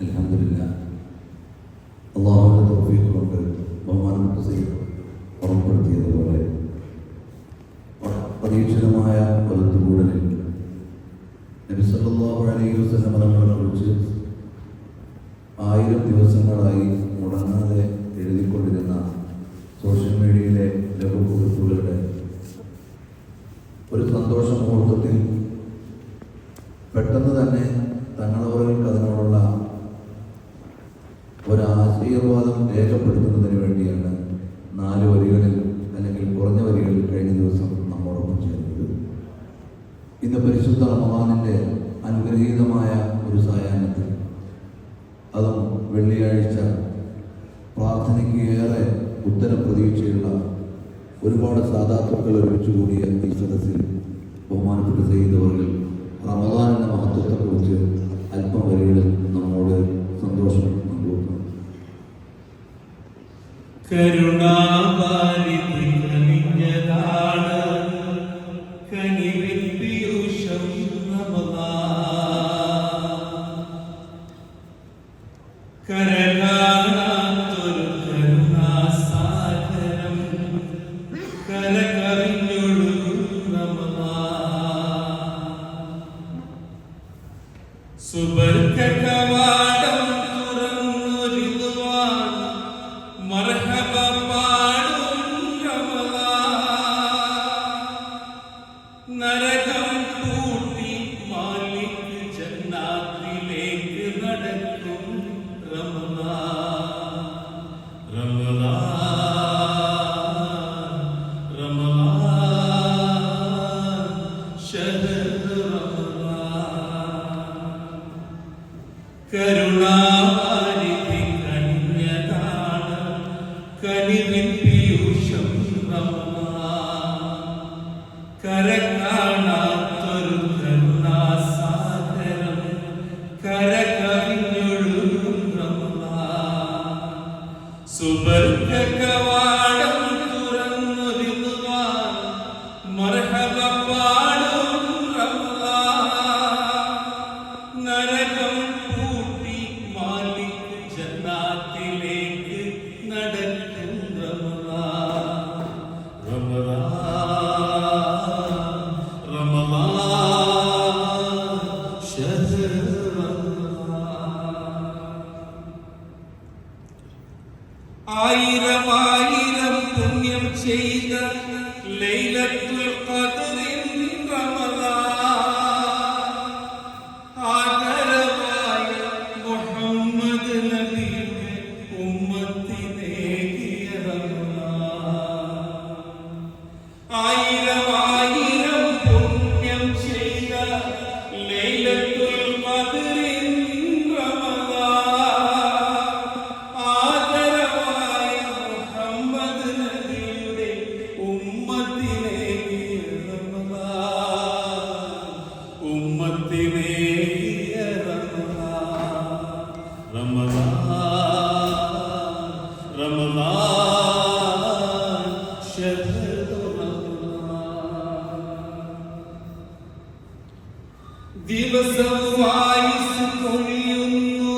അൽഹംദുലില്ലാഹ് അല്ലാഹുവിന്റെ തൗഫീഖ് കൊണ്ട് ബഹുമാനപ്പെട്ട സയ്യിദ് ഓർമ്മപ്പെടുത്തിയതുപോലെ പരീക്ഷിതമായ ഒത്തുകൂടലിൽ നബി സല്ലല്ലാഹു അലൈഹി വസല്ലം തങ്ങളെ കുറിച്ച് 1000 ദിവസങ്ങളായി മുടങ്ങാതെ എഴുതിക്കൊണ്ടിരുന്ന സോഷ്യൽ മീഡിയയിലെ ലഘുകുറിപ്പുകളുടെ ഒരു സന്തോഷ മുഹൂർത്തത്തിൽ പെട്ടെന്ന് തന്നെ തങ്ങളവർക്ക് അതിനോടുള്ള ഒരു ആശീർവാദം രേഖപ്പെടുത്തുന്നതിന് വേണ്ടിയാണ് 4 വരികളിൽ അല്ലെങ്കിൽ കുറഞ്ഞ വരികളിൽ കഴിഞ്ഞ ദിവസം നമ്മോടൊപ്പം ചേർന്നത്. ഇന്ന് പരിശുദ്ധ റമദാനിൻ്റെ അനുഗ്രഹീതമായ ഒരു സായാഹ്നത്തിൽ, അതും വെള്ളിയാഴ്ച, പ്രാർത്ഥനയ്ക്ക് ഏറെ ഉത്തരപ്രതീക്ഷയുള്ള ഒരുപാട് സാധാത്തുക്കൾ ഒരുമിച്ച് കൂടിയ ഈ സദസ്സിൽ ബഹുമാനപ്പെട്ട സയ്യിദ് അവർകൾ റമദാനിൻ്റെ മഹത്വത്തെക്കുറിച്ച് അല്പം വരികളിൽ നമ്മോട് സന്തോഷം പങ്കുവെക്കുന്നു. കരുണാവാരിധി കനിഞ്ഞതാണ് കനിവിൻ പീയൂഷം കരകാത്തൊരു കരുണാസാഗരം കരകവിഞ്ഞൊഴുകും സുബർക്ക കവാടം തുറന്നൊരുവാൻ മർഹബ പാടും നരകം കൂട്ടി മാലിക് ജന്നാത്തിലേക്ക് നടക്കും കരുണാവാരിധി കനിഞ്ഞതാണ് കനിവിൻ പീയൂഷം കരകാണാത്തൊരു കരുണാസാഗരം കരകവിഞ്ഞൊഴുകും സുബർക്ക കവാടം തുറന്നൊരുവാൻ മർഹബ പാടും നരകം കൂട്ടി മാലിക് ജന്നാത്തിലേക്ക് നടക്കും ആയിരം പുണ്യം ചെയ്ത ലൈലത്തുൽ ഖദ്റിൻ ആദരവായ മുഹമ്മദ് നബിയുടെ ഉമ്മത്തിനേകിയ ആയിരം പുണ്യം ചെയ്ത ലൈലത്തുൽ ഖദ്റിൻ ദിവസവും ആയുസ് കൊഴിയുന്നു,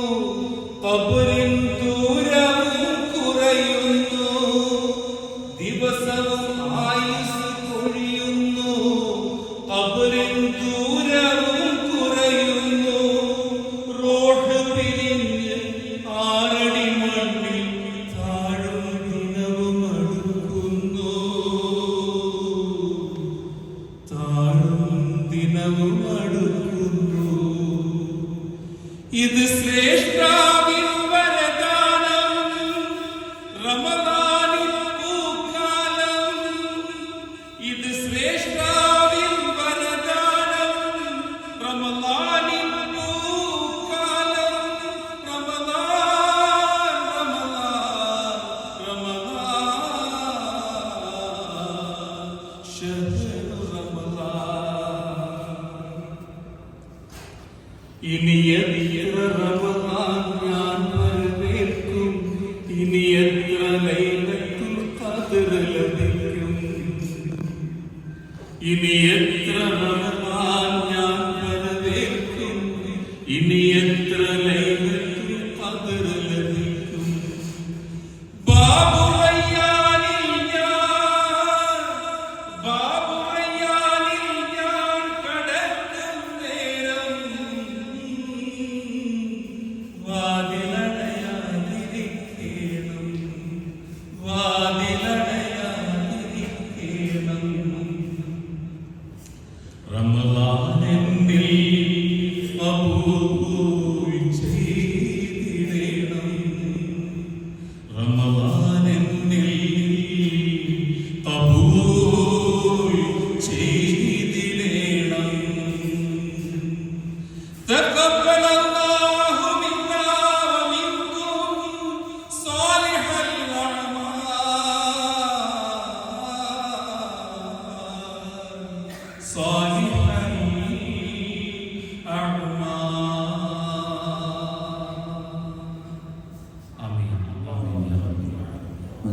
ഖബറിൻ ദൂരവും കുറയുന്നു. ദിവസവും ആയുസ് കൊഴിയുന്നു, ഖബറിൻ ദൂരവും കുറയുന്നു. റൂഹ് പിരിഞ്ഞ് 6 അടി മണ്ണിൽ താഴും ദിനവും അടുക്കുന്നു, താഴും ദിനവും അടുക്കുന്നു. ഇത് ശ്രേഷ്ഠാവിൻ വരദാനം, റമദാനിൻ പൂക്കാലം. ഇത് ശ്രേഷ്ഠാവിൻ വരദാനം, റമദാനിൻ പൂക്കാലം. റമദാൻ റമദാൻ റമദാൻ ശഹ്റു റമദാൻ. ഇനി എത്ര റമദാൻ ഞാൻ വരവേൽക്കും, ഇനി എത്ര ലൈലത്തുൽ ഖദ്ർ ലഭിക്കും. ഇനി എത്ര റമദാൻ ഞാൻ വരവേൽക്കും, ഇനി എത്ര ലൈലത്തുൽ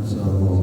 ഇൻഷാ അല്ലാഹ്.